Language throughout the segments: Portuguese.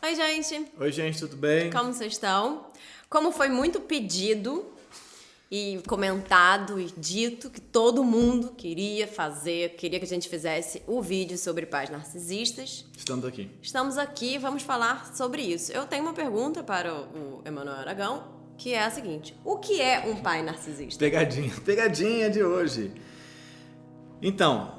Oi, gente. Oi, gente, tudo bem? Como vocês estão? Como foi muito pedido e comentado e dito que todo mundo queria que a gente fizesse o vídeo sobre pais narcisistas. Estamos aqui, vamos falar sobre isso. Eu tenho uma pergunta para o Emanuel Aragão, que é a seguinte: o que é um pai narcisista? Pegadinha de hoje. Então,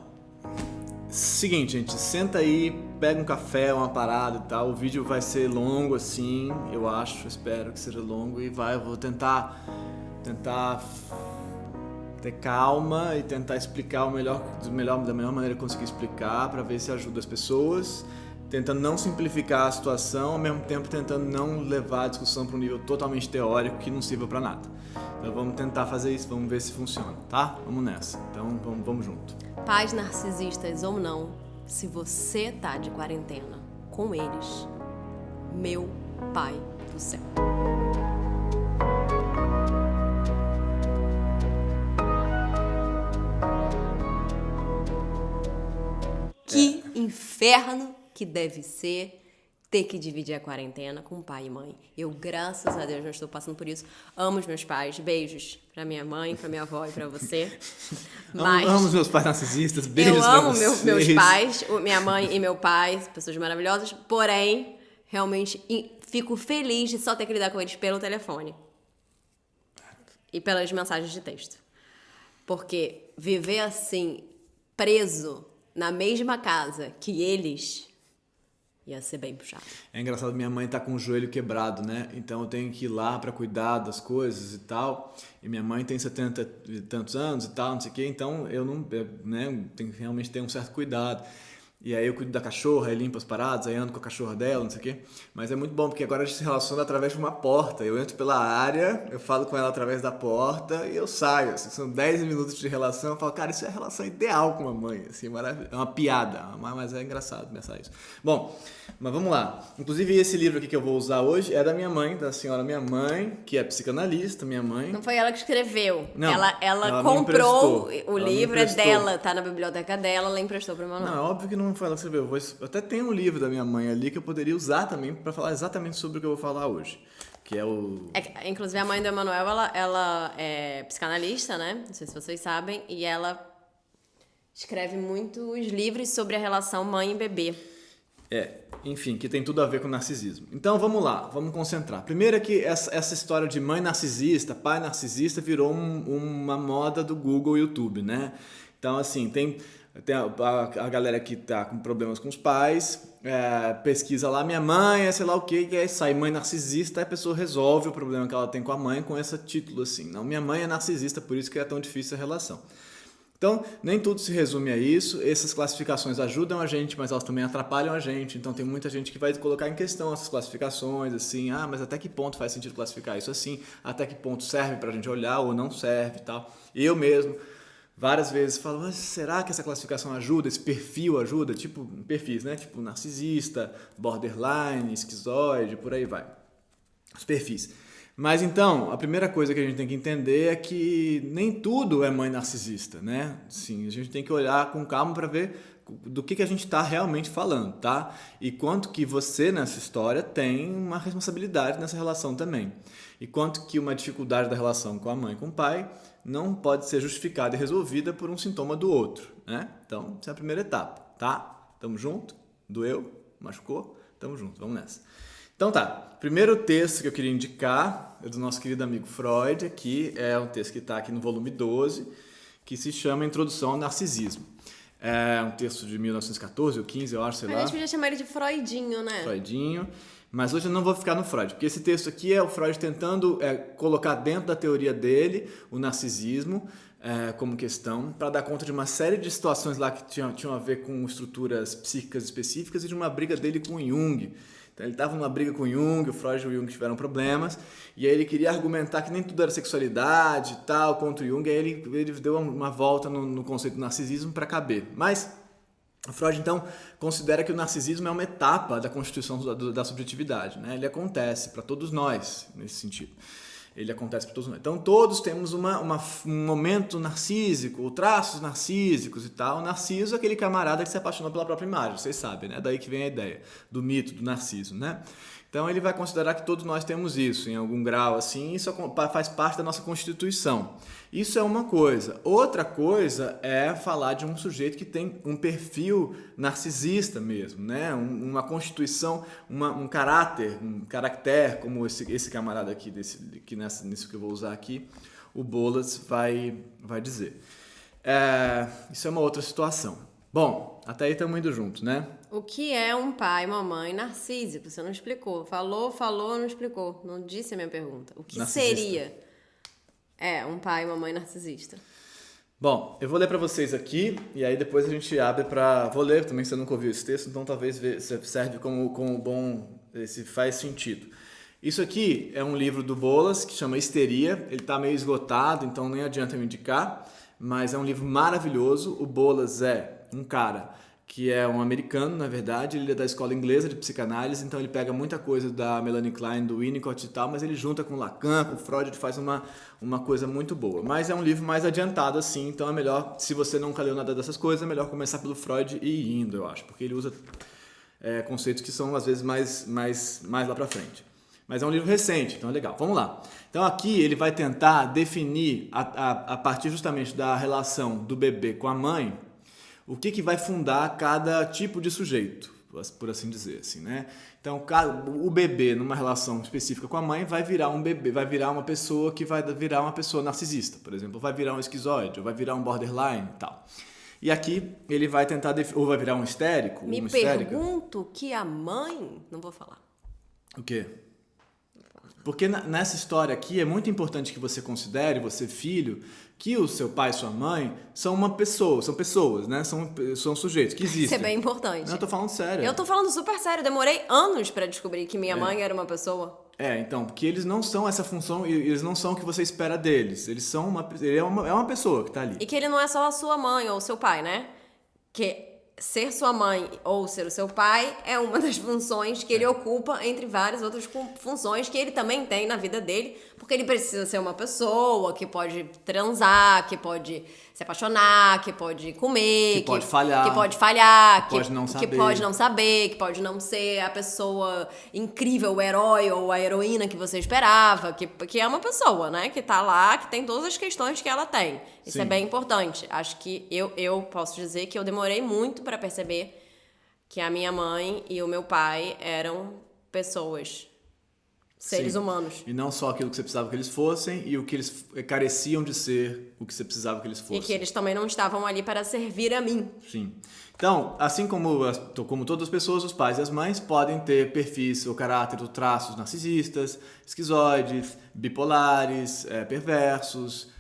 seguinte, gente, senta aí, pega um café, uma parada e tal. O vídeo vai ser longo assim, espero que seja longo eu vou tentar ter calma e tentar explicar da melhor maneira que conseguir explicar, para ver se ajuda as pessoas, tentando não simplificar a situação, ao mesmo tempo tentando não levar a discussão para um nível totalmente teórico que não sirva para nada. Então vamos tentar fazer isso, vamos ver se funciona, tá? Vamos nessa. Então vamos junto. Pais narcisistas ou não, se você tá de quarentena com eles, meu pai do céu. Que inferno que deve ser ter que dividir a quarentena com pai e mãe. Eu, graças a Deus, não estou passando por isso. Amo os meus pais. Beijos pra minha mãe, pra minha avó e pra você. Mas amo os meus pais narcisistas. Beijos pra vocês. Eu amo meus pais, minha mãe e meu pai, pessoas maravilhosas. Porém, realmente fico feliz de só ter que lidar com eles pelo telefone. E pelas mensagens de texto. Porque viver assim, preso na mesma casa que eles, ia ser bem puxado. É engraçado, minha mãe tá com o joelho quebrado, né? Então eu tenho que ir lá pra cuidar das coisas e tal. E minha mãe tem 70 e tantos anos e tal, não sei o quê. Então eu não, né, tenho que realmente ter um certo cuidado. E aí eu cuido da cachorra, aí limpo as paradas, aí ando com a cachorra dela, não sei o quê. Mas é muito bom, porque agora a gente se relaciona através de uma porta. Eu entro pela área, eu falo com ela através da porta e eu saio. Assim, são 10 minutos de relação, eu falo, cara, isso é a relação ideal com uma mãe. Assim, maravilhoso. É uma piada, mas é engraçado pensar isso. Bom, mas vamos lá. Inclusive esse livro aqui que eu vou usar hoje é da minha mãe, da senhora minha mãe, que é psicanalista, minha mãe. Não foi ela que escreveu. Não, ela comprou o livro, é dela, tá na biblioteca dela, ela emprestou pro Manuel. Não, é óbvio que não foi ela que escreveu. Eu até tenho um livro da minha mãe ali que eu poderia usar também para falar exatamente sobre o que eu vou falar hoje. Que é o... inclusive a mãe do Emanuel, ela é psicanalista, né? Não sei se vocês sabem. E ela escreve muitos livros sobre a relação mãe e bebê. Enfim, que tem tudo a ver com narcisismo. Então vamos lá, vamos concentrar. Primeiro é que essa história de mãe narcisista, pai narcisista virou uma moda do Google e YouTube, né? Então assim, tem a galera que tá com problemas com os pais, pesquisa lá minha mãe, sei lá o que, e aí sai mãe narcisista, aí a pessoa resolve o problema que ela tem com a mãe com esse título assim. Não, minha mãe é narcisista, por isso que é tão difícil a relação. Então, nem tudo se resume a isso. Essas classificações ajudam a gente, mas elas também atrapalham a gente. Então, tem muita gente que vai colocar em questão essas classificações, assim, mas até que ponto faz sentido classificar isso assim? Até que ponto serve pra gente olhar ou não serve e tal? Eu mesmo, várias vezes, falo, mas será que essa classificação ajuda? Esse perfil ajuda? Tipo, perfis, né? Tipo, narcisista, borderline, esquizoide, por aí vai. Os perfis. Mas então, a primeira coisa que a gente tem que entender é que nem tudo é mãe narcisista, né? Sim, a gente tem que olhar com calma para ver do que a gente está realmente falando, tá? E quanto que você nessa história tem uma responsabilidade nessa relação também. E quanto que uma dificuldade da relação com a mãe e com o pai não pode ser justificada e resolvida por um sintoma do outro, né? Então, essa é a primeira etapa, tá? Tamo junto? Doeu? Machucou? Tamo junto, vamos nessa. Então tá, primeiro texto que eu queria indicar é do nosso querido amigo Freud, aqui é um texto que está aqui no volume 12, que se chama Introdução ao Narcisismo. É um texto de 1914 ou 15, eu acho, sei lá. A gente podia chamar ele de Freudinho, né? Freudinho, mas hoje eu não vou ficar no Freud, porque esse texto aqui é o Freud tentando colocar dentro da teoria dele o narcisismo como questão, para dar conta de uma série de situações lá que tinham a ver com estruturas psíquicas específicas e de uma briga dele com Jung. Então, ele estava numa briga com Jung, o Freud e o Jung tiveram problemas, e aí ele queria argumentar que nem tudo era sexualidade e tal, contra o Jung, e aí ele deu uma volta no conceito do narcisismo para caber. Mas o Freud, então, considera que o narcisismo é uma etapa da constituição da subjetividade, né? Ele acontece para todos nós, nesse sentido. Ele acontece para todos nós. Então todos temos um momento narcísico, ou traços narcísicos e tal. O Narciso é aquele camarada que se apaixonou pela própria imagem, vocês sabem, né? Daí que vem a ideia do mito do Narciso, né? Então ele vai considerar que todos nós temos isso, em algum grau, assim, isso faz parte da nossa constituição. Isso é uma coisa. Outra coisa é falar de um sujeito que tem um perfil narcisista mesmo, né? Uma constituição, um caráter, um caractere, como esse camarada aqui, nisso que eu vou usar aqui, o Bolas vai dizer. Isso é uma outra situação. Bom, até aí estamos indo juntos, né? O que é um pai e uma mãe narcísico? Você não explicou. Falou, não explicou. Não disse a minha pergunta. O que Narcisista. seria um pai e uma mãe narcisista? Bom, eu vou ler para vocês aqui e aí depois a gente abre para... Vou ler também, você nunca ouviu esse texto, então talvez serve como bom... se faz sentido. Isso aqui é um livro do Bolas que chama Histeria. Ele está meio esgotado, então nem adianta eu indicar, mas é um livro maravilhoso. O Bolas é um cara que é um americano, na verdade, ele é da escola inglesa de psicanálise, então ele pega muita coisa da Melanie Klein, do Winnicott e tal, mas ele junta com Lacan, com Freud, ele faz uma coisa muito boa. Mas é um livro mais adiantado assim, então é melhor, se você nunca leu nada dessas coisas, é melhor começar pelo Freud e ir indo, eu acho, porque ele usa conceitos que são às vezes mais lá pra frente. Mas é um livro recente, então é legal. Vamos lá. Então aqui ele vai tentar definir, a partir justamente da relação do bebê com a mãe, o que vai fundar cada tipo de sujeito, por assim dizer, assim, né? Então, o bebê numa relação específica com a mãe vai virar um bebê, vai virar uma pessoa que vai virar uma pessoa narcisista, por exemplo, vai virar um esquizoide, ou vai virar um borderline e tal. E aqui ele vai tentar ou vai virar um histérico, Me uma histérica. pergunto que a mãe... Não vou falar. O quê? Porque nessa história aqui é muito importante que você considere, você filho, que o seu pai e sua mãe são são pessoas, né? São sujeitos que existem. Isso é bem importante. Não, eu tô falando sério. Eu tô falando super sério. Demorei anos pra descobrir que minha mãe era uma pessoa. Então, porque eles não são essa função, eles não são o que você espera deles. Ele é uma pessoa que tá ali. E que ele não é só a sua mãe ou o seu pai, né? Que ser sua mãe ou ser o seu pai é uma das funções que ele ocupa entre várias outras funções que ele também tem na vida dele, porque ele precisa ser uma pessoa que pode transar, que pode se apaixonar, que pode comer, que pode falhar, que pode falhar, que pode não saber, que pode não ser a pessoa incrível, o herói ou a heroína que você esperava, que é uma pessoa, né? Que tá lá, que tem todas as questões que ela tem. Isso Sim. é bem importante. Acho que eu posso dizer que eu demorei muito para perceber que a minha mãe e o meu pai eram pessoas, seres humanos. E não só aquilo que você precisava que eles fossem e o que eles careciam de ser, o que você precisava que eles fossem. E que eles também não estavam ali para servir a mim. Sim. Então, assim como todas as pessoas, os pais e as mães podem ter perfis ou caráter ou traços narcisistas, esquizoides, bipolares, perversos,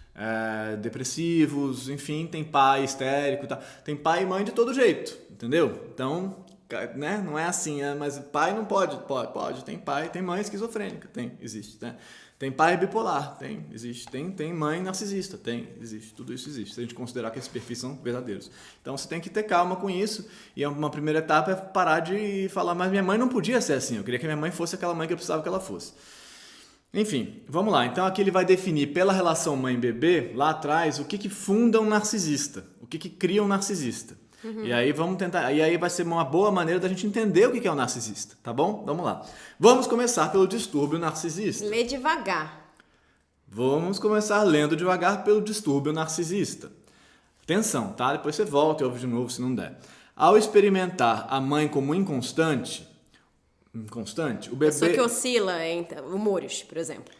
depressivos, enfim, tem pai histérico e tal. Tem pai e mãe de todo jeito, entendeu? Então, né, não é assim, mas pai não pode, tem pai, tem mãe esquizofrênica, existe, né? Tem pai bipolar, existe, tem mãe narcisista, existe, tudo isso existe, se a gente considerar que esses perfis são verdadeiros. Então você tem que ter calma com isso, e uma primeira etapa é parar de falar, mas minha mãe não podia ser assim, eu queria que minha mãe fosse aquela mãe que eu precisava que ela fosse. Enfim, vamos lá. Então aqui ele vai definir pela relação mãe-bebê, lá atrás, o que funda um narcisista, o que cria um narcisista. Uhum. E aí vamos tentar, e aí vai ser uma boa maneira da gente entender o que é um narcisista, tá bom? Vamos lá. Vamos começar pelo distúrbio narcisista. Lê devagar. Vamos começar lendo devagar pelo distúrbio narcisista. Atenção, tá? Depois você volta e ouve de novo se não der. Ao experimentar a mãe como inconstante, o bebê... Pessoa que oscila em humores, por exemplo.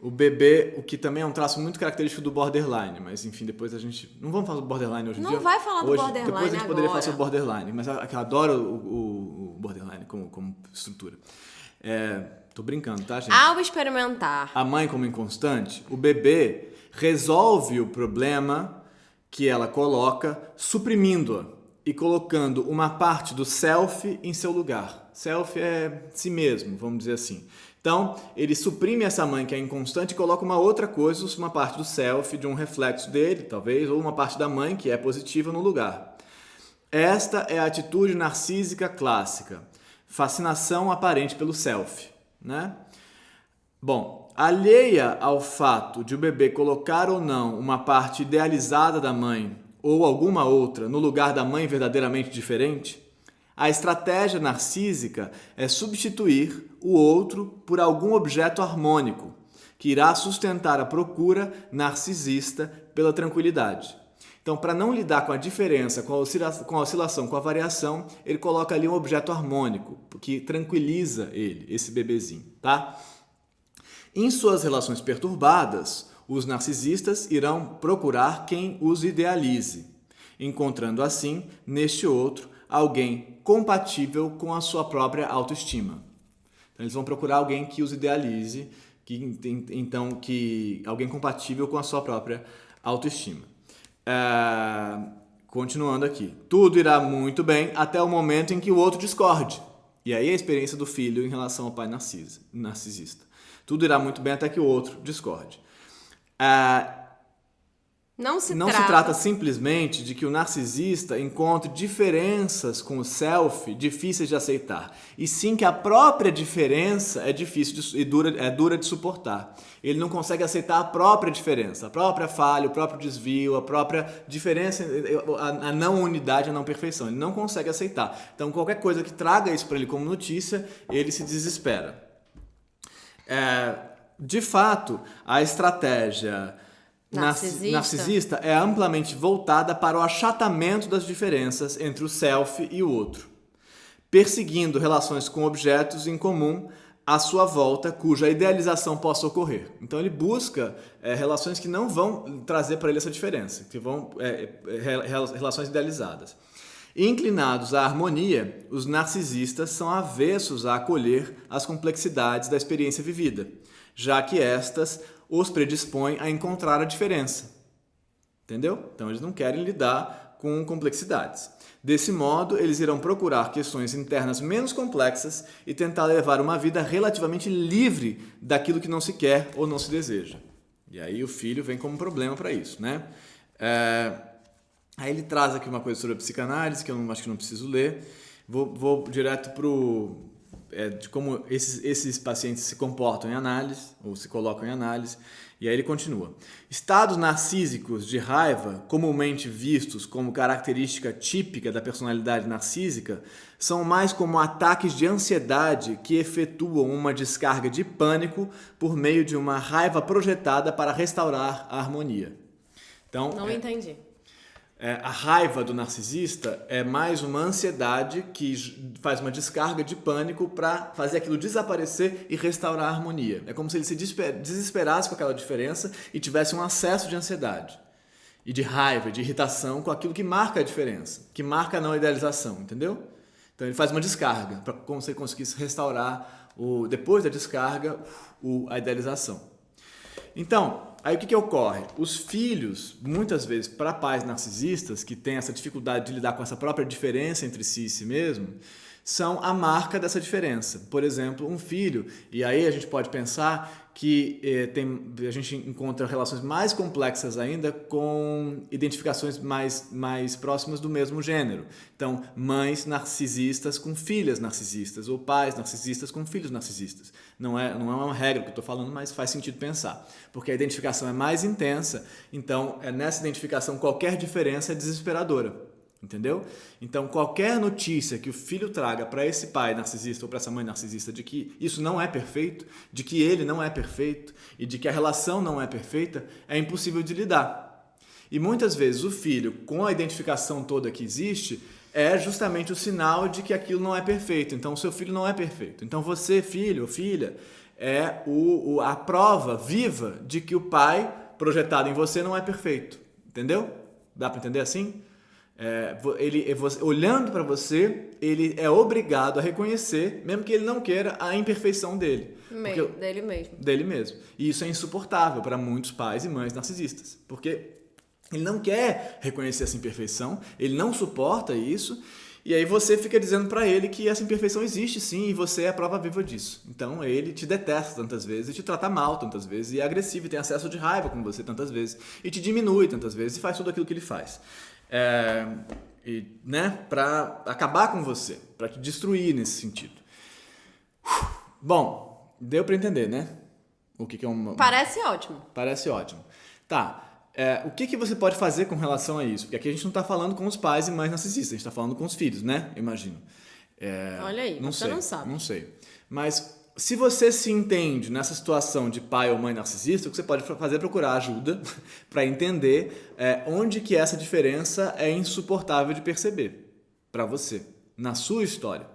O bebê, o que também é um traço muito característico do borderline, mas enfim, depois a gente... Não vamos falar do borderline hoje em dia? Não vai falar do borderline depois a gente poderia agora. falar sobre borderline, mas eu adoro o borderline como estrutura. Tô brincando, tá, gente? Ao experimentar a mãe como inconstante, o bebê resolve o problema que ela coloca suprimindo-a e colocando uma parte do self em seu lugar. Self é si mesmo, vamos dizer assim. Então, ele suprime essa mãe que é inconstante e coloca uma outra coisa, uma parte do self, de um reflexo dele, talvez, ou uma parte da mãe que é positiva no lugar. Esta é a atitude narcísica clássica. Fascinação aparente pelo self, né? Bom, alheia ao fato de o bebê colocar ou não uma parte idealizada da mãe ou alguma outra no lugar da mãe verdadeiramente diferente, a estratégia narcísica é substituir o outro por algum objeto harmônico, que irá sustentar a procura narcisista pela tranquilidade. Então, para não lidar com a diferença, com a oscilação, com a variação, ele coloca ali um objeto harmônico, que tranquiliza ele, esse bebezinho, tá? Em suas relações perturbadas, os narcisistas irão procurar quem os idealize, encontrando assim, neste outro, alguém compatível com a sua própria autoestima. Então, eles vão procurar alguém que os idealize, alguém compatível com a sua própria autoestima. Continuando aqui. Tudo irá muito bem até o momento em que o outro discorde. E aí a experiência do filho em relação ao pai narcisista. Tudo irá muito bem até que o outro discorde. Não se trata simplesmente de que o narcisista encontre diferenças com o self difíceis de aceitar, e sim que a própria diferença é difícil e dura de suportar. Ele não consegue aceitar a própria diferença, a própria falha, o próprio desvio, a própria diferença, a não unidade, a não perfeição. Ele não consegue aceitar. Então, qualquer coisa que traga isso para ele como notícia, ele se desespera. De fato, a estratégia narcisista é amplamente voltada para o achatamento das diferenças entre o self e o outro, perseguindo relações com objetos em comum à sua volta, cuja idealização possa ocorrer. Então ele busca relações que não vão trazer para ele essa diferença, que vão relações idealizadas. Inclinados à harmonia, os narcisistas são avessos a acolher as complexidades da experiência vivida, já que estas os predispõem a encontrar a diferença. Entendeu? Então eles não querem lidar com complexidades. Desse modo, eles irão procurar questões internas menos complexas e tentar levar uma vida relativamente livre daquilo que não se quer ou não se deseja. E aí o filho vem como problema para isso, né? Aí ele traz aqui uma coisa sobre a psicanálise, que eu acho que não preciso ler. Vou direto de como esses pacientes se comportam em análise, ou se colocam em análise, e aí ele continua. Estados narcísicos de raiva, comumente vistos como característica típica da personalidade narcísica, são mais como ataques de ansiedade que efetuam uma descarga de pânico por meio de uma raiva projetada para restaurar a harmonia. Então, não entendi. A raiva do narcisista é mais uma ansiedade que faz uma descarga de pânico para fazer aquilo desaparecer e restaurar a harmonia. É como se ele se desesperasse com aquela diferença e tivesse um acesso de ansiedade e de raiva, de irritação com aquilo que marca a diferença, que marca a não idealização, entendeu? Então ele faz uma descarga, como se ele conseguisse restaurar, depois da descarga, a idealização. Então, aí o que ocorre? Os filhos, muitas vezes, para pais narcisistas, que têm essa dificuldade de lidar com essa própria diferença entre si e si mesmo, são a marca dessa diferença. Por exemplo, um filho, e aí a gente pode pensar que a gente encontra relações mais complexas ainda com identificações mais próximas do mesmo gênero. Então, mães narcisistas com filhas narcisistas, ou pais narcisistas com filhos narcisistas. Não é uma regra que eu estou falando, mas faz sentido pensar. Porque a identificação é mais intensa, então nessa identificação qualquer diferença é desesperadora. Entendeu? Então, qualquer notícia que o filho traga para esse pai narcisista ou para essa mãe narcisista de que isso não é perfeito, de que ele não é perfeito e de que a relação não é perfeita, é impossível de lidar. E muitas vezes o filho, com a identificação toda que existe, é justamente o sinal de que aquilo não é perfeito. Então, o seu filho não é perfeito. Então, você, filho ou filha, é a prova viva de que o pai projetado em você não é perfeito. Entendeu? Dá para entender assim? Olhando para você, ele é obrigado a reconhecer, mesmo que ele não queira, a imperfeição dele. Dele mesmo. E isso é insuportável para muitos pais e mães narcisistas, porque ele não quer reconhecer essa imperfeição, ele não suporta isso, e aí você fica dizendo para ele que essa imperfeição existe sim, e você é a prova viva disso. Então ele te detesta tantas vezes, e te trata mal tantas vezes, e é agressivo, e tem acesso de raiva com você tantas vezes, e te diminui tantas vezes, e faz tudo aquilo que ele faz. Para acabar com você, para te destruir nesse sentido. Bom, deu para entender, né? O que é uma... Parece ótimo. Parece ótimo. Tá. O que você pode fazer com relação a isso? Porque aqui a gente não está falando com os pais e mães narcisistas, a gente está falando com os filhos, né? Imagino. Olha aí, você não sabe. Não sei. Mas se você se entende nessa situação de pai ou mãe narcisista, o que você pode fazer é procurar ajuda para entender onde que essa diferença é insuportável de perceber para você, na sua história.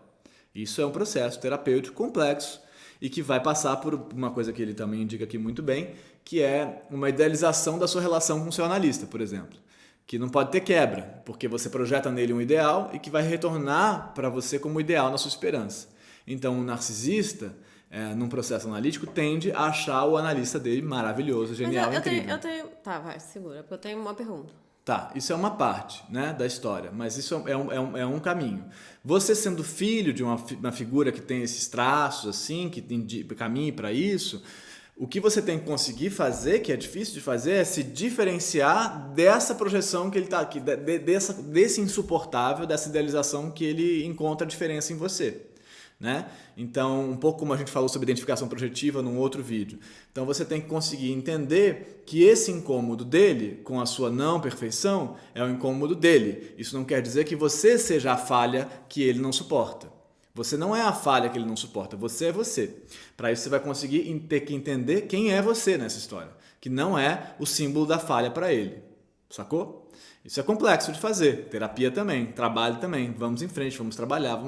Isso é um processo terapêutico complexo e que vai passar por uma coisa que ele também indica aqui muito bem, que é uma idealização da sua relação com o seu analista, por exemplo. Que não pode ter quebra, porque você projeta nele um ideal e que vai retornar para você como ideal na sua esperança. Então, o narcisista, num processo analítico, tende a achar o analista dele maravilhoso, genial, incrível. Tá, vai, segura, porque eu tenho uma pergunta. Tá, isso é uma parte, né, da história, mas isso é um caminho. Você sendo filho de uma figura que tem esses traços, assim, que tem caminho para isso, o que você tem que conseguir fazer, que é difícil de fazer, é se diferenciar dessa projeção que ele está aqui, desse insuportável, dessa idealização que ele encontra a diferença em você. Né? Então, um pouco como a gente falou sobre identificação projetiva num outro vídeo. Então, você tem que conseguir entender que esse incômodo dele, com a sua não perfeição, é o incômodo dele. Isso não quer dizer que você seja a falha que ele não suporta. Você não é a falha que ele não suporta, você é você. Para isso, você vai conseguir ter que entender quem é você nessa história, que não é o símbolo da falha para ele. Sacou? Isso é complexo de fazer. Terapia também, trabalho também. Vamos em frente, vamos trabalhar.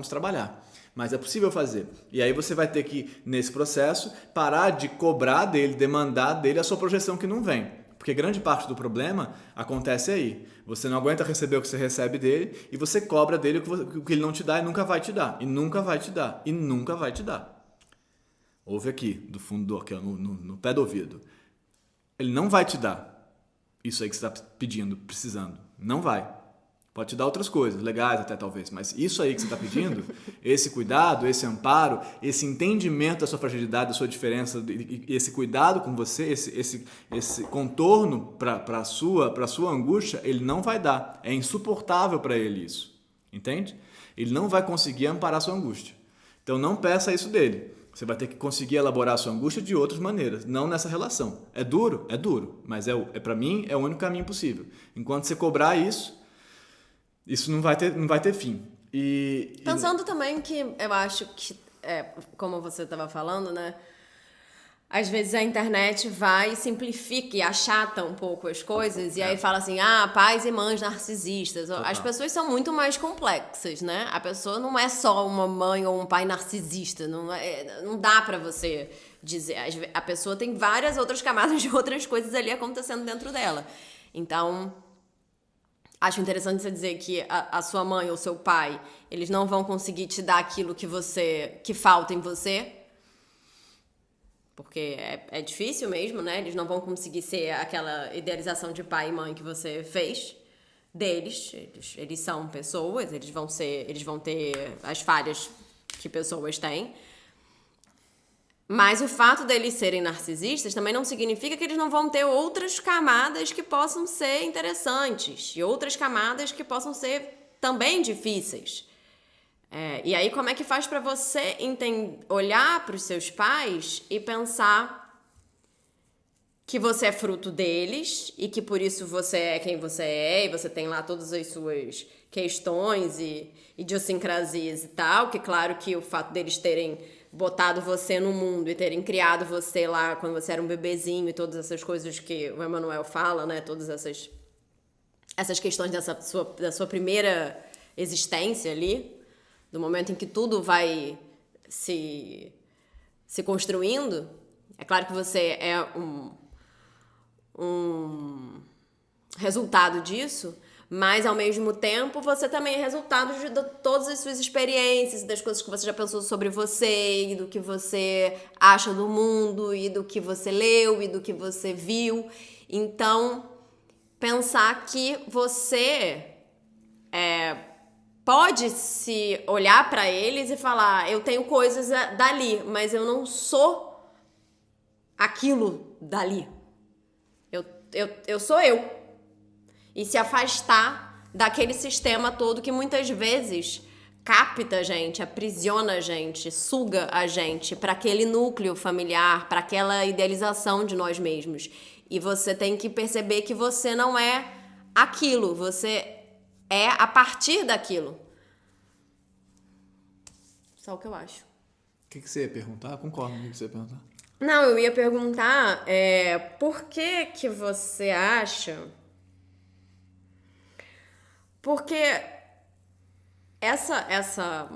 Mas é possível fazer. E aí você vai ter que, nesse processo, parar de cobrar dele, demandar dele a sua projeção que não vem. Porque grande parte do problema acontece aí. Você não aguenta receber o que você recebe dele e você cobra dele o que ele não te dá e nunca vai te dar. E nunca vai te dar. E nunca vai te dar. Ouve aqui, do fundo, aqui, no pé do ouvido. Ele não vai te dar isso aí que você está pedindo, precisando. Não vai. Pode te dar outras coisas, legais até talvez, mas isso aí que você está pedindo, esse cuidado, esse amparo, esse entendimento da sua fragilidade, da sua diferença, esse cuidado com você, esse contorno para a sua angústia, ele não vai dar. É insuportável para ele isso, entende? Ele não vai conseguir amparar a sua angústia. Então não peça isso dele. Você vai ter que conseguir elaborar a sua angústia de outras maneiras, não nessa relação. É duro, mas para mim é o único caminho possível. Enquanto você cobrar isso não vai ter fim. Pensando também que eu acho que, como você estava falando, né? Às vezes a internet vai e simplifica e achata um pouco as coisas e aí fala assim, pais e mães narcisistas. Total. As pessoas são muito mais complexas, né? A pessoa não é só uma mãe ou um pai narcisista. Não dá pra você dizer. A pessoa tem várias outras camadas de outras coisas ali acontecendo dentro dela. Então... acho interessante você dizer que a sua mãe ou seu pai, eles não vão conseguir te dar aquilo que falta em você. Porque é difícil mesmo, né? Eles não vão conseguir ser aquela idealização de pai e mãe que você fez deles. Eles são pessoas, eles vão ter as falhas que pessoas têm. Mas o fato deles serem narcisistas também não significa que eles não vão ter outras camadas que possam ser interessantes e outras camadas que possam ser também difíceis. E aí, como é que faz para você olhar para os seus pais e pensar que você é fruto deles e que por isso você é quem você é e você tem lá todas as suas questões e idiosincrasias e tal, que claro que o fato deles terem botado você no mundo e terem criado você lá quando você era um bebezinho e todas essas coisas que o Emmanuel fala, né? Todas essas questões da sua primeira existência ali, do momento em que tudo vai se construindo. É claro que você é um resultado disso, mas ao mesmo tempo você também é resultado de todas as suas experiências, das coisas que você já pensou sobre você, e do que você acha do mundo, e do que você leu, e do que você viu. Então, pensar que você pode se olhar para eles e falar, eu tenho coisas dali, mas eu não sou aquilo dali. Eu sou eu. E se afastar daquele sistema todo que muitas vezes capta a gente, aprisiona a gente, suga a gente para aquele núcleo familiar, para aquela idealização de nós mesmos. E você tem que perceber que você não é aquilo, você é a partir daquilo. Só o que eu acho. O que você ia perguntar? Eu concordo com o que você ia perguntar. Não, eu ia perguntar por que você acha... Porque essa...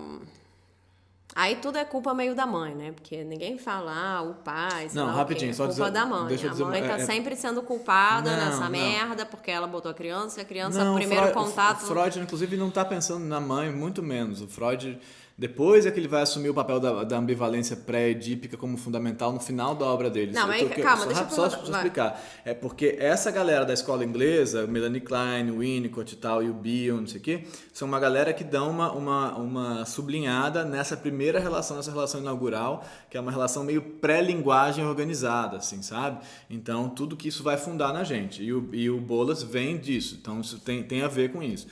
Aí tudo é culpa meio da mãe, né? Porque ninguém fala, o pai, sei Não, lá rapidinho, o quê. só É culpa dizer, da mãe. deixa eu dizer, A mãe tá sempre sendo culpada nessa merda, porque ela botou a criança, e a criança, não, o primeiro Freud, contato... O Freud, inclusive, não tá pensando na mãe, muito menos. O Freud, depois é que ele vai assumir o papel da ambivalência pré-edípica como fundamental no final da obra dele. Não, mas calma, deixa eu só explicar. É porque essa galera da escola inglesa, Melanie Klein, o Winnicott e tal, e o Bion, não sei o quê, são uma galera que dão uma sublinhada nessa primeira relação, nessa relação inaugural, que é uma relação meio pré-linguagem organizada, assim, sabe? Então, tudo que isso vai fundar na gente. E o Bolas vem disso, então isso tem a ver com isso.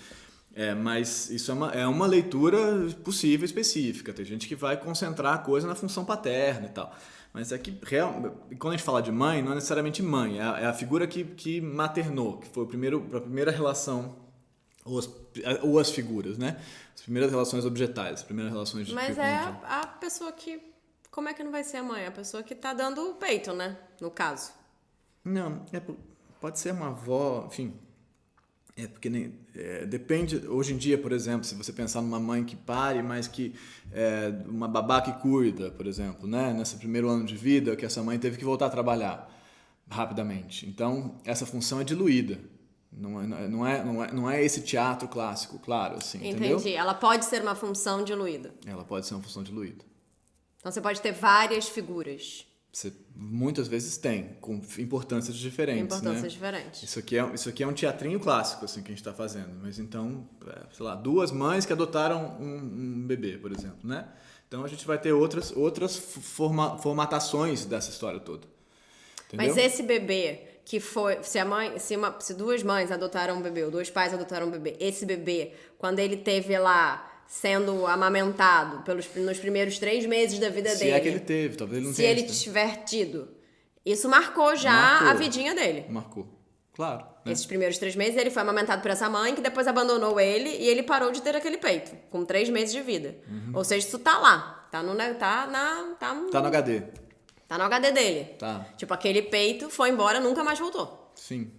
Mas isso é uma leitura possível, específica. Tem gente que vai concentrar a coisa na função paterna e tal. Mas é que, quando a gente fala de mãe, não é necessariamente mãe. É a figura que maternou, que foi a primeira relação, ou as figuras, né? As primeiras relações objetais, as primeiras relações de... Mas é a pessoa que... Como é que não vai ser a mãe? É a pessoa que tá dando o peito, né? No caso. Não, pode ser uma avó, enfim... porque depende, hoje em dia, por exemplo, se você pensar numa mãe que pare, mas que uma babá que cuida, por exemplo, né? Nesse primeiro ano de vida, que essa mãe teve que voltar a trabalhar rapidamente. Então, essa função é diluída. Não é esse teatro clássico, claro, assim, Entendi. Entendeu? Ela pode ser uma função diluída. Ela pode ser uma função diluída. Então, você pode ter várias figuras. Você muitas vezes tem, com importâncias diferentes. Importâncias diferentes. Isso aqui é um teatrinho clássico, assim, que a gente está fazendo. Mas então, sei lá, 2 mães que adotaram um bebê, por exemplo, né? Então a gente vai ter outras formatações dessa história toda. Entendeu? Mas esse bebê que foi... Se 2 mães adotaram um bebê, ou 2 pais adotaram um bebê, esse bebê, quando ele teve lá... sendo amamentado nos primeiros 3 meses da vida dele. Se é que ele teve, talvez ele não se tenha. Se ele tiver tido. Isso marcou já a vidinha dele. Marcou. Claro. Né? Esses primeiros 3 meses ele foi amamentado por essa mãe que depois abandonou ele e ele parou de ter aquele peito, com 3 meses de vida. Ou seja, isso tá lá. Tá no HD. Tá no HD dele. Tá. Tipo, aquele peito foi embora, nunca mais voltou. Sim.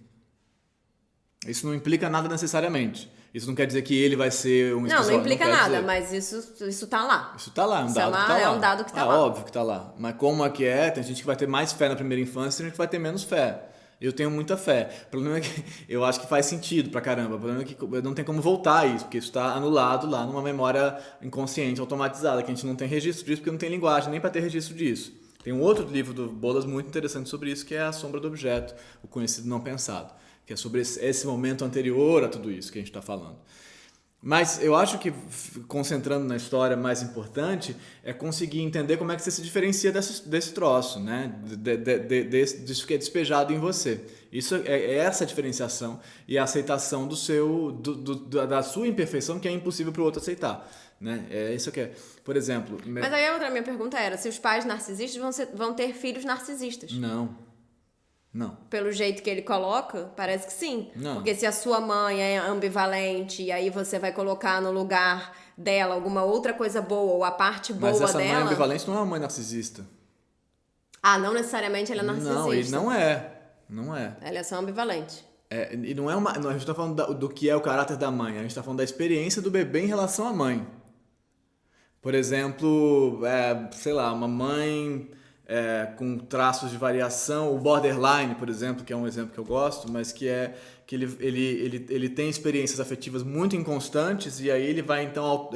Isso não implica nada necessariamente. Isso não quer dizer que ele vai ser um Não implica nada, dizer. mas isso tá lá. Isso tá lá, é um dado que tá lá. É um dado que tá lá. Óbvio que tá lá. Mas como é que tem gente que vai ter mais fé na primeira infância e gente que vai ter menos fé. Eu tenho muita fé. O problema é que eu acho que faz sentido pra caramba. O problema é que não tem como voltar isso, porque isso tá anulado lá numa memória inconsciente, automatizada, que a gente não tem registro disso, porque não tem linguagem nem pra ter registro disso. Tem um outro livro do Bolas muito interessante sobre isso, que é A Sombra do Objeto, o conhecido não pensado, que é sobre esse momento anterior a tudo isso que a gente está falando. Mas eu acho que, concentrando na história, mais importante é conseguir entender como é que você se diferencia desse troço, né? Disso que é despejado em você. Isso é essa diferenciação e a aceitação da sua imperfeição, que é impossível para o outro aceitar. Né? É isso que é. Por exemplo... Mas aí a minha pergunta era se os pais narcisistas vão ter filhos narcisistas. Não. Pelo jeito que ele coloca, parece que sim. Não. Porque se a sua mãe é ambivalente e aí você vai colocar no lugar dela alguma outra coisa boa ou a parte boa dela... Mas essa mãe ambivalente não é uma mãe narcisista. Ah, não necessariamente ela é narcisista. Não, ele não é. Não é. Ela é só ambivalente. E não é a gente não está falando do que é o caráter da mãe. A gente está falando da experiência do bebê em relação à mãe. Por exemplo, sei lá, uma mãe... com traços de variação, o borderline, por exemplo, que é um exemplo que eu gosto, mas que ele tem experiências afetivas muito inconstantes e aí ele vai então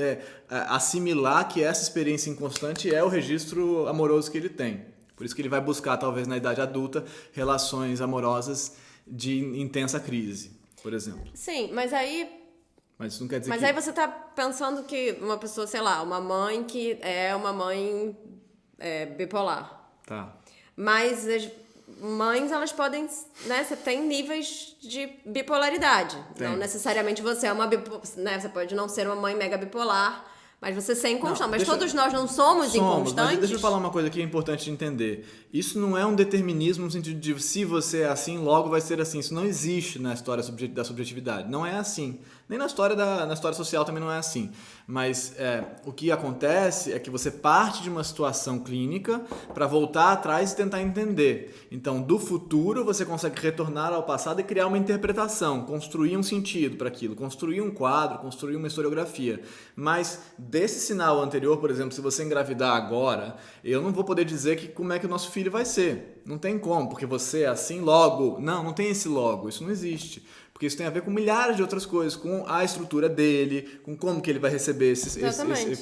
assimilar que essa experiência inconstante é o registro amoroso que ele tem. Por isso que ele vai buscar, talvez na idade adulta, relações amorosas de intensa crise, por exemplo. Sim, mas aí... Mas isso não quer dizer Mas aí você tá pensando que uma pessoa, sei lá, uma mãe que é uma mãe bipolar. Tá. Mas as mães, elas podem, né? Você tem níveis de bipolaridade. Tem. Não necessariamente você é uma né? Você pode não ser uma mãe mega bipolar, Mas você ser inconstante. Não, mas todos nós não somos inconstantes? Mas deixa eu falar uma coisa que é importante entender. Isso não é um determinismo no sentido de se você é assim, logo vai ser assim. Isso não existe na história da subjetividade. Não é assim. Nem na história social também não é assim. Mas o que acontece é que você parte de uma situação clínica para voltar atrás e tentar entender. Então, do futuro, você consegue retornar ao passado e criar uma interpretação, construir um sentido para aquilo, construir um quadro, construir uma historiografia. Mas desse sinal anterior, por exemplo, se você engravidar agora, eu não vou poder dizer como é que o nosso filho vai ser. Não tem como, porque você é assim logo. Não tem esse logo, isso não existe. Porque isso tem a ver com milhares de outras coisas, com a estrutura dele, com como que ele vai receber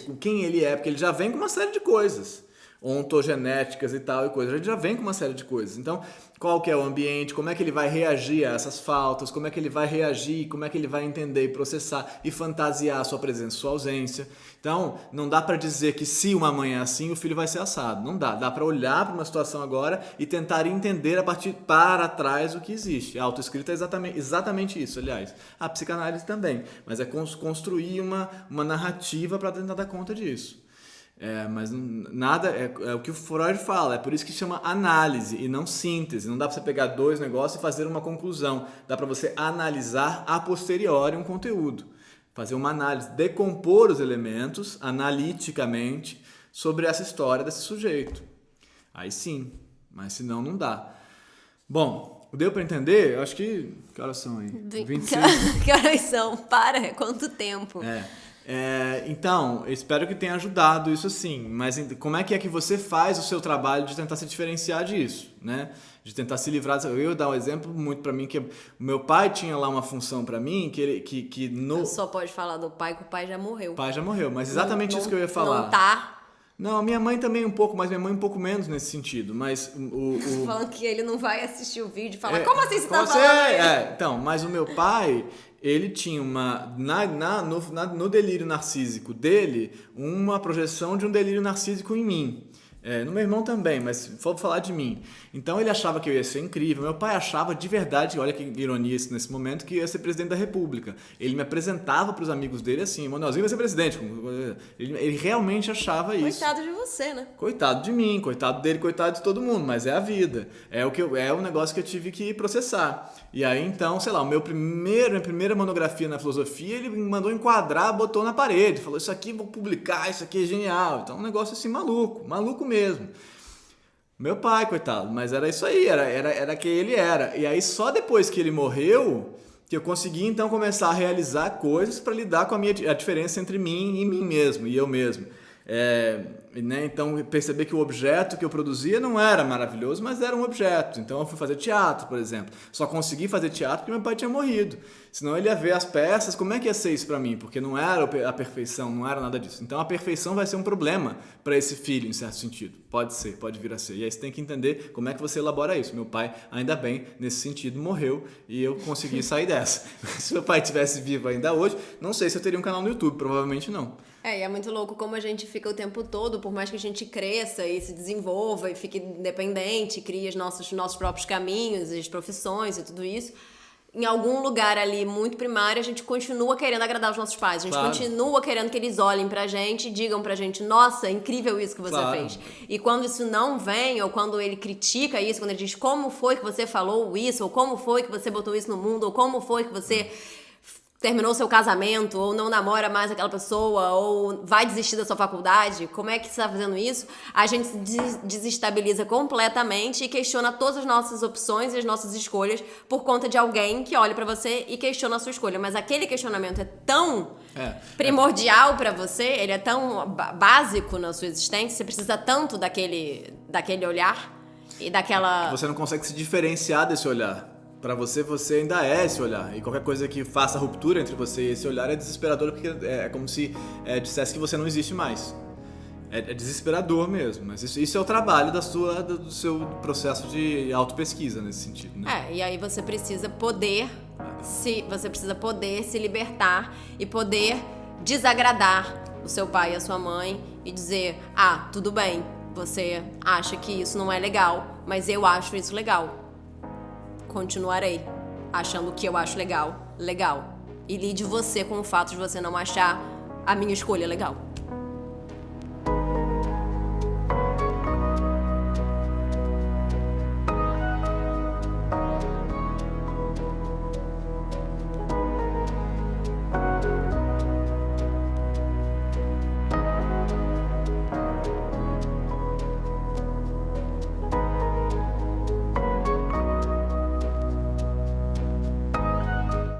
com quem ele é, porque ele já vem com uma série de coisas, ontogenéticas e tal e coisas, ele já vem com uma série de coisas. Então, qual que é o ambiente, como é que ele vai reagir a essas faltas, como é que ele vai reagir, como é que ele vai entender e processar e fantasiar a sua presença, sua ausência. Então, não dá para dizer que se uma mãe é assim, o filho vai ser assado. Não dá. Dá para olhar para uma situação agora e tentar entender a partir para trás o que existe. A autoescrita é exatamente isso, aliás. A psicanálise também, mas é construir uma narrativa para tentar dar conta disso. Mas nada é o que o Freud fala, é por isso que chama análise e não síntese. Não dá para você pegar dois negócios e fazer uma conclusão. Dá para você analisar a posteriori um conteúdo, fazer uma análise, decompor os elementos analiticamente sobre essa história desse sujeito. Aí sim, mas senão não dá. Bom, deu para entender? Eu acho que horas são aí? 26. Que horas são? Para, quanto tempo? Então, eu espero que tenha ajudado isso sim, mas como é que você faz o seu trabalho de tentar se diferenciar disso, né? De tentar se livrar. Eu vou dar um exemplo muito pra mim, que o meu pai tinha lá uma função pra mim, que no... Só pode falar do pai, que o pai já morreu. O pai já morreu, mas exatamente isso que eu ia falar. Não tá... Não, minha mãe também um pouco, mas minha mãe um pouco menos nesse sentido, mas falando que ele não vai assistir o vídeo e falar, como assim você tá falando? Então, mas o meu pai, ele tinha no delírio narcísico dele, uma projeção de um delírio narcísico em mim. No meu irmão também, mas vou falar de mim. Então ele achava que eu ia ser incrível. Meu pai achava de verdade, olha que ironia isso nesse momento, que eu ia ser presidente da República. Ele me apresentava para os amigos dele assim, Manuelzinho vai ser presidente. Ele realmente achava isso. Coitado de você, né? Coitado de mim, coitado dele, coitado de todo mundo, mas é a vida. É um negócio que eu tive que processar. E aí então, sei lá, minha primeira monografia na filosofia, ele me mandou enquadrar, botou na parede, falou, isso aqui vou publicar, isso aqui é genial. Então um negócio assim maluco mesmo. Meu pai, coitado, mas era isso aí, era quem ele era. E aí só depois que ele morreu, que eu consegui então começar a realizar coisas para lidar com a diferença entre mim e mim mesmo, e eu mesmo. Então perceber que o objeto que eu produzia não era maravilhoso, mas era um objeto. Então eu fui fazer teatro, por exemplo. Só consegui fazer teatro porque meu pai tinha morrido. Senão ele ia ver as peças, como é que ia ser isso para mim? Porque não era a perfeição, não era nada disso. Então a perfeição vai ser um problema para esse filho, em certo sentido. Pode ser, pode vir a ser. E aí você tem que entender como é que você elabora isso. Meu pai, ainda bem, nesse sentido, morreu e eu consegui sair dessa. Se meu pai estivesse vivo ainda hoje, não sei se eu teria um canal no YouTube, provavelmente não. E é muito louco como a gente fica o tempo todo, por mais que a gente cresça e se desenvolva e fique independente, crie os nossos próprios caminhos, as profissões e tudo isso, em algum lugar ali muito primário a gente continua querendo agradar os nossos pais, a gente continua querendo que eles olhem pra gente e digam pra gente, nossa, é incrível isso que você fez. E quando isso não vem, ou quando ele critica isso, quando ele diz como foi que você falou isso, ou como foi que você botou isso no mundo, ou como foi que você terminou seu casamento, ou não namora mais aquela pessoa, ou vai desistir da sua faculdade, como é que você está fazendo isso? A gente se desestabiliza completamente e questiona todas as nossas opções e as nossas escolhas por conta de alguém que olha pra você e questiona a sua escolha. Mas aquele questionamento é tão primordial pra você, ele é tão básico na sua existência, você precisa tanto daquele olhar e daquela... Você não consegue se diferenciar desse olhar. Pra você ainda é esse olhar. E qualquer coisa que faça ruptura entre você e esse olhar é desesperador, porque é como se dissesse que você não existe mais. É desesperador mesmo. Mas isso é o trabalho do seu processo de autopesquisa nesse sentido, né? E aí você precisa poder se libertar e poder desagradar o seu pai e a sua mãe e dizer, tudo bem, você acha que isso não é legal, mas eu acho isso legal. Continuarei achando o que eu acho legal. E lide você com o fato de você não achar a minha escolha legal.